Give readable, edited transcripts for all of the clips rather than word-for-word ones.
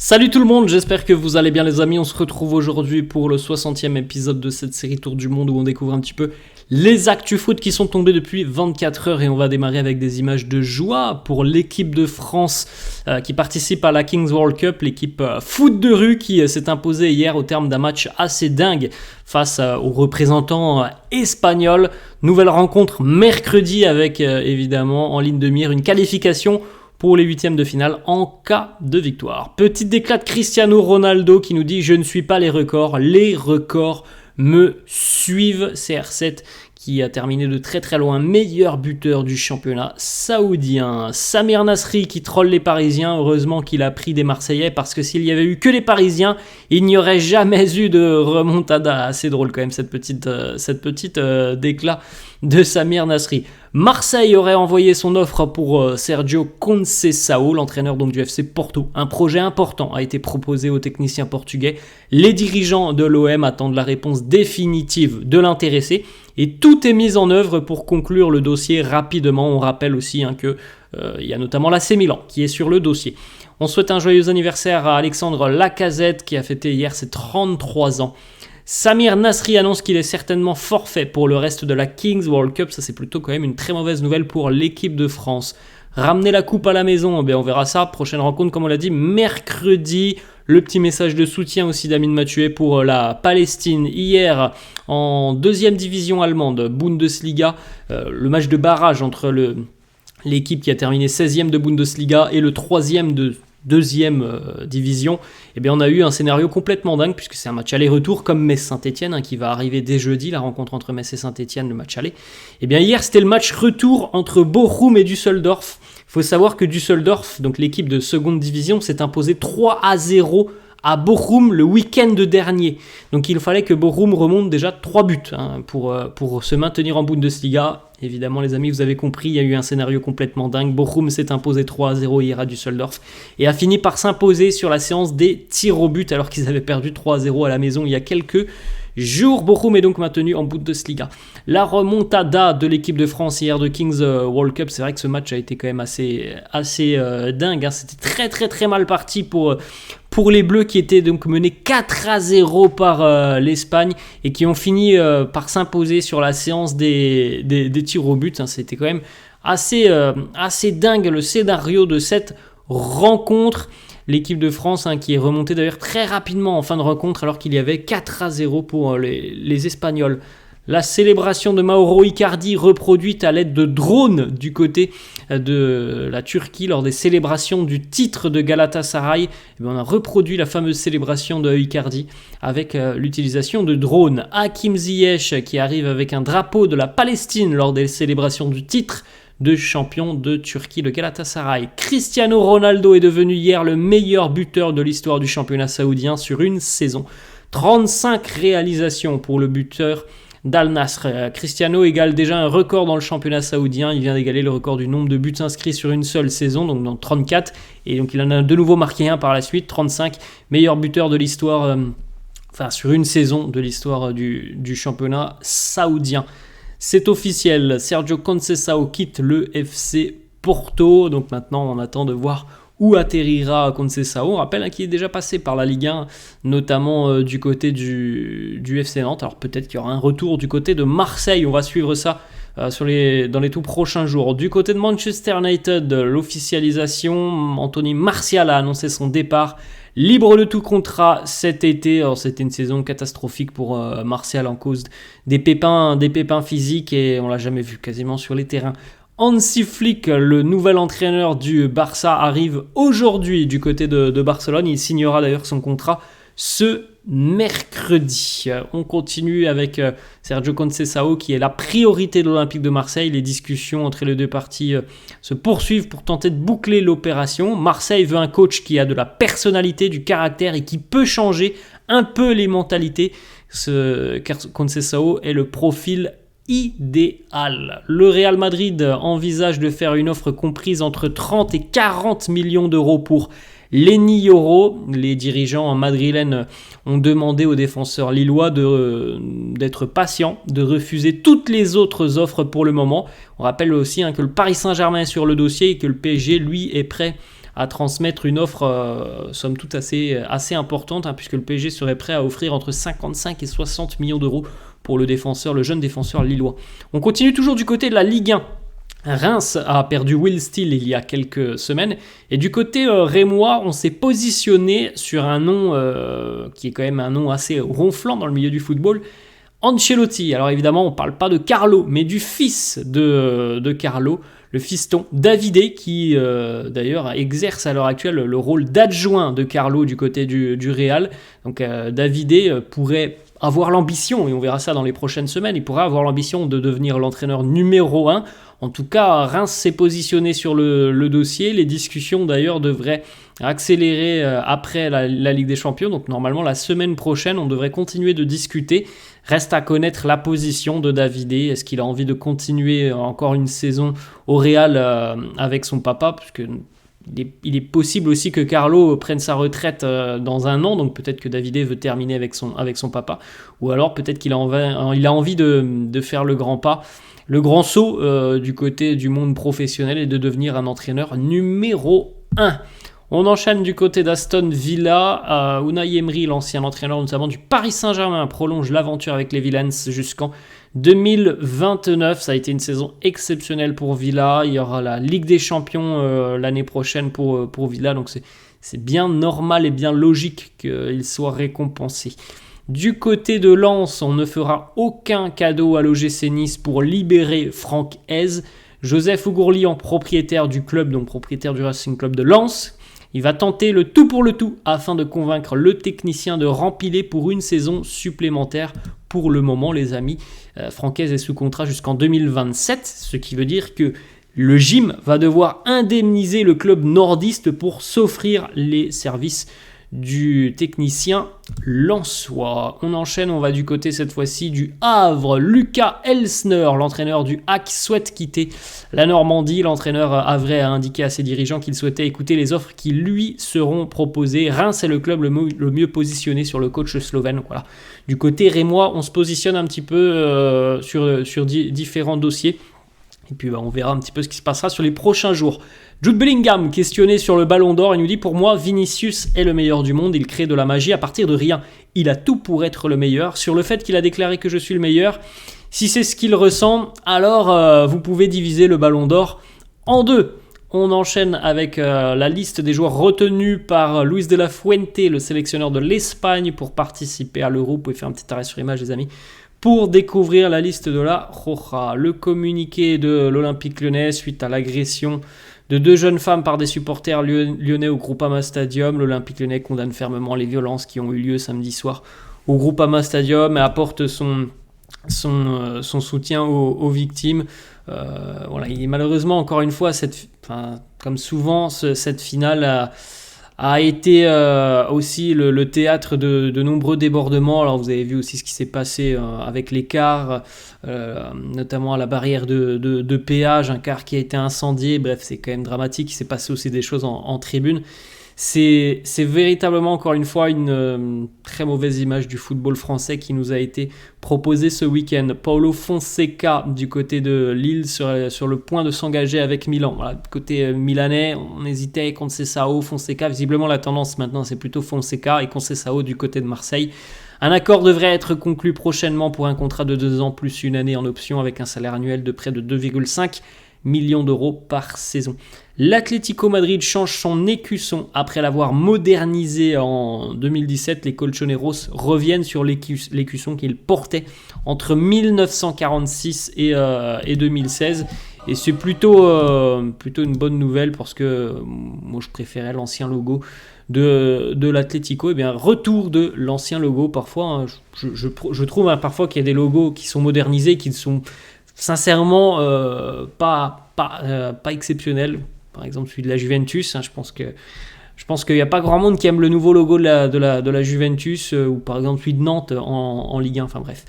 Salut tout le monde, j'espère que vous allez bien les amis. On se retrouve aujourd'hui pour le 60e épisode de cette série Tour du Monde où on découvre un petit peu les actus foot qui sont tombés depuis 24 heures et on va démarrer avec des images de joie pour l'équipe de France qui participe à la Kings World Cup, l'équipe foot de rue qui s'est imposée hier au terme d'un match assez dingue face aux représentants espagnols. Nouvelle rencontre mercredi avec évidemment en ligne de mire une qualification pour les huitièmes de finale en cas de victoire. Petite déclat de Cristiano Ronaldo qui nous dit « Je ne suis pas les records me suivent ». CR7 qui a terminé de très très loin meilleur buteur du championnat saoudien. Samir Nasri qui troll les Parisiens, heureusement qu'il a pris des Marseillais parce que s'il y avait eu que les Parisiens, il n'y aurait jamais eu de remontada. Assez drôle quand même cette petite déclat de Samir Nasri. Marseille aurait envoyé son offre pour Sergio Conceição, l'entraîneur donc du FC Porto. Un projet important a été proposé aux techniciens portugais. Les dirigeants de l'OM attendent la réponse définitive de l'intéressé et tout est mis en œuvre pour conclure le dossier rapidement. On rappelle aussi que il y a notamment l'AC Milan qui est sur le dossier. On souhaite un joyeux anniversaire à Alexandre Lacazette qui a fêté hier ses 33 ans. Samir Nasri annonce qu'il est certainement forfait pour le reste de la Kings World Cup. Ça, c'est plutôt quand même une très mauvaise nouvelle pour l'équipe de France. Ramener la coupe à la maison, on verra ça. Prochaine rencontre, comme on l'a dit, mercredi. Le petit message de soutien aussi d'Amine Mathieu pour la Palestine. Hier, en deuxième division allemande, Bundesliga, le match de barrage entre l'équipe qui a terminé 16e de Bundesliga et le 3e de deuxième division, on a eu un scénario complètement dingue puisque c'est un match aller-retour comme Metz-Saint-Etienne qui va arriver dès jeudi, la rencontre entre Metz et Saint-Etienne, le match aller. Hier c'était le match retour entre Bochum et Düsseldorf. Il faut savoir que Düsseldorf, donc l'équipe de seconde division, s'est imposée 3-0 à Bochum le week-end dernier. Donc il fallait que Bochum remonte déjà 3 buts pour se maintenir en Bundesliga. Évidemment les amis, vous avez compris, il y a eu un scénario complètement dingue. Bochum s'est imposé 3-0 hier à Düsseldorf et a fini par s'imposer sur la séance des tirs au but alors qu'ils avaient perdu 3-0 à la maison il y a quelques jours. Bochum est donc maintenu en Bundesliga. La remontada de l'équipe de France hier de Kings World Cup, c'est vrai que ce match a été quand même assez dingue. C'était très très très mal parti pour les Bleus qui étaient donc menés 4-0 par l'Espagne et qui ont fini par s'imposer sur la séance des tirs au but. C'était quand même assez dingue le scénario de cette rencontre. L'équipe de France qui est remontée d'ailleurs très rapidement en fin de rencontre alors qu'il y avait 4-0 pour les Espagnols. La célébration de Mauro Icardi reproduite à l'aide de drones du côté de la Turquie lors des célébrations du titre de Galatasaray. On a reproduit la fameuse célébration de Icardi avec l'utilisation de drones. Hakim Ziyech qui arrive avec un drapeau de la Palestine lors des célébrations du titre de champion de Turquie, le Galatasaray. Cristiano Ronaldo est devenu hier le meilleur buteur de l'histoire du championnat saoudien sur une saison. 35 réalisations pour le buteur d'Al Nassr. Cristiano égale déjà un record dans le championnat saoudien. Il vient d'égaler le record du nombre de buts inscrits sur une seule saison, donc dans 34. Et donc il en a de nouveau marqué un par la suite, 35. Meilleur buteur de l'histoire, sur une saison de l'histoire du championnat saoudien. C'est officiel, Sergio Conceição quitte le FC Porto. Donc maintenant, on attend de voir où atterrira Conceição. On rappelle qu'il est déjà passé par la Ligue 1, notamment du côté du FC Nantes. Alors peut-être qu'il y aura un retour du côté de Marseille. On va suivre ça dans les tout prochains jours. Du côté de Manchester United, l'officialisation, Anthony Martial a annoncé son départ. Libre de tout contrat cet été. Alors, c'était une saison catastrophique pour Martial en cause des pépins physiques et on l'a jamais vu quasiment sur les terrains. Hansi Flick, le nouvel entraîneur du Barça, arrive aujourd'hui du côté de Barcelone. Il signera d'ailleurs son contrat ce mercredi. On continue avec Sergio Conceição qui est la priorité de l'Olympique de Marseille. Les discussions entre les deux parties se poursuivent pour tenter de boucler l'opération. Marseille veut un coach qui a de la personnalité, du caractère et qui peut changer un peu les mentalités. Conceição est le profil idéal. Le Real Madrid envisage de faire une offre comprise entre 30 et 40 millions d'euros pour Lenny Yoro. Les dirigeants madrilènes ont demandé aux défenseurs lillois d'être patients, de refuser toutes les autres offres pour le moment. On rappelle aussi que le Paris Saint-Germain est sur le dossier et que le PSG, lui, est prêt à transmettre une offre somme toute assez importante, puisque le PSG serait prêt à offrir entre 55 et 60 millions d'euros pour le jeune défenseur lillois. On continue toujours du côté de la Ligue 1. Reims a perdu Will Steele il y a quelques semaines, et du côté rémois, on s'est positionné sur un nom qui est quand même un nom assez ronflant dans le milieu du football, Ancelotti. Alors évidemment, on ne parle pas de Carlo, mais du fils de Carlo, le fiston Davide, qui d'ailleurs exerce à l'heure actuelle le rôle d'adjoint de Carlo du côté du Real. Donc Davide pourrait avoir l'ambition, et on verra ça dans les prochaines semaines, il pourrait avoir l'ambition de devenir l'entraîneur numéro 1. En tout cas, Reims s'est positionné sur le dossier. Les discussions d'ailleurs devraient accélérer après la Ligue des Champions. Donc normalement, la semaine prochaine, on devrait continuer de discuter. Reste à connaître la position de Davide. Est-ce qu'il a envie de continuer encore une saison au Real avec son papa, puisque il est possible aussi que Carlo prenne sa retraite dans un an, donc peut-être que Davide veut terminer avec son papa, ou alors peut-être qu'il a envie de faire le grand pas, le grand saut du côté du monde professionnel et de devenir un entraîneur numéro 1. On enchaîne du côté d'Aston Villa. Unai Emery, l'ancien entraîneur notamment du Paris Saint-Germain, prolonge l'aventure avec les Villains jusqu'en 2029. Ça a été une saison exceptionnelle pour Villa. Il y aura la Ligue des Champions l'année prochaine pour Villa. Donc c'est bien normal et bien logique qu'il soit récompensé. Du côté de Lens, on ne fera aucun cadeau à l'OGC Nice pour libérer Franck Hez. Joseph Ougourlian, propriétaire du club, donc propriétaire du Racing Club de Lens, il va tenter le tout pour le tout afin de convaincre le technicien de rempiler pour une saison supplémentaire. Pour le moment, les amis, Franck Hez est sous contrat jusqu'en 2027, ce qui veut dire que le gym va devoir indemniser le club nordiste pour s'offrir les services du technicien lensois. On enchaîne, on va du côté cette fois-ci du Havre. Lucas Elsner, l'entraîneur du HAC, souhaite quitter la Normandie. L'entraîneur havrais a indiqué à ses dirigeants qu'il souhaitait écouter les offres qui lui seront proposées. Reims est le club le mieux positionné sur le coach slovène. Voilà. Du côté rémois, on se positionne un petit peu sur différents dossiers. Et puis on verra un petit peu ce qui se passera sur les prochains jours. Jude Bellingham, questionné sur le Ballon d'Or, il nous dit « Pour moi, Vinicius est le meilleur du monde. Il crée de la magie à partir de rien. Il a tout pour être le meilleur. Sur le fait qu'il a déclaré que je suis le meilleur, si c'est ce qu'il ressent, alors vous pouvez diviser le Ballon d'Or en deux. » On enchaîne avec la liste des joueurs retenus par Luis de la Fuente, le sélectionneur de l'Espagne, pour participer à l'Euro. Vous pouvez faire un petit arrêt sur image, les amis, pour découvrir la liste de la Roja. Le communiqué de l'Olympique Lyonnais suite à l'agression de 2 jeunes femmes par des supporters lyonnais au Groupama Stadium. L'Olympique Lyonnais condamne fermement les violences qui ont eu lieu samedi soir au Groupama Stadium et apporte son soutien aux victimes. Voilà, malheureusement, encore une fois, comme souvent, cette finale a été aussi le théâtre de nombreux débordements. Alors vous avez vu aussi ce qui s'est passé avec les cars, notamment à la barrière de péage, un car qui a été incendié. Bref, c'est quand même dramatique. Il s'est passé aussi des choses en tribune. C'est véritablement, encore une fois, une très mauvaise image du football français qui nous a été proposée ce week-end. Paulo Fonseca, du côté de Lille, sur le point de s'engager avec Milan. Voilà, du côté milanais, on hésitait contre Conceição, Fonseca. Visiblement, la tendance maintenant, c'est plutôt Fonseca et Conceição du côté de Marseille. Un accord devrait être conclu prochainement pour un contrat de 2 ans plus une année en option avec un salaire annuel de près de 2,5 millions d'euros par saison. L'Atlético Madrid change son écusson après l'avoir modernisé en 2017. Les colchoneros reviennent sur l'écusson qu'ils portaient entre 1946 et 2016. Et c'est plutôt une bonne nouvelle parce que moi je préférais l'ancien logo de l'Atlético. Et bien retour de l'ancien logo. Parfois, je trouve parfois qu'il y a des logos qui sont modernisés, qui ne sont sincèrement pas exceptionnels. Par exemple celui de la Juventus, je pense qu'il n'y a pas grand monde qui aime le nouveau logo de la Juventus, ou par exemple celui de Nantes en Ligue 1, enfin bref.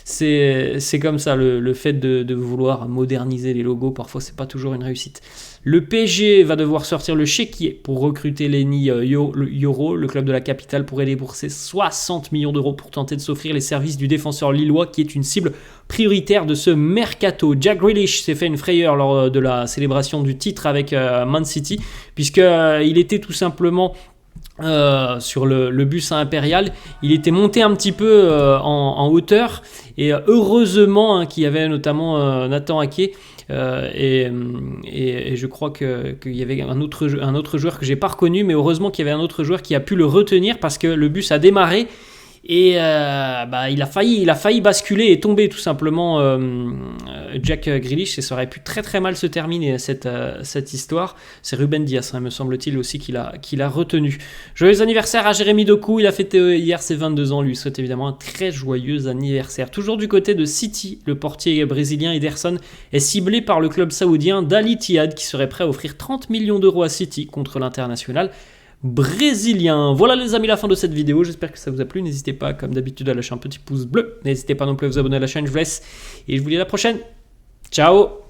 c'est comme ça, le fait de vouloir moderniser les logos, parfois c'est pas toujours une réussite. Le PSG va devoir sortir le chéquier pour recruter Lenny Yoro. Le club de la capitale pourrait débourser 60 millions d'euros pour tenter de s'offrir les services du défenseur lillois qui est une cible prioritaire de ce mercato. Jack Grealish s'est fait une frayeur lors de la célébration du titre avec Man City, puisqu'il était tout simplement sur le bus impérial. Il était monté un petit peu en hauteur, et heureusement qu'il y avait notamment Nathan Ake, et je crois qu'il y avait un autre joueur que j'ai pas reconnu, mais heureusement qu'il y avait un autre joueur qui a pu le retenir, parce que le bus a démarré et il a failli basculer et tomber tout simplement, Jack Grealish, et ça aurait pu très très mal se terminer cette histoire. C'est Ruben Dias, me semble-t-il aussi, qu'il a retenu. Joyeux anniversaire à Jérémy Doku, il a fêté hier ses 22 ans, lui souhaite évidemment un très joyeux anniversaire. Toujours du côté de City, le portier brésilien Ederson est ciblé par le club saoudien d'Al Ittihad, qui serait prêt à offrir 30 millions d'euros à City contre l'international brésilien. Voilà les amis, la fin de cette vidéo, j'espère que ça vous a plu. N'hésitez pas comme d'habitude à lâcher un petit pouce bleu, n'hésitez pas non plus à vous abonner à la chaîne, je vous laisse et je vous dis à la prochaine. Ciao.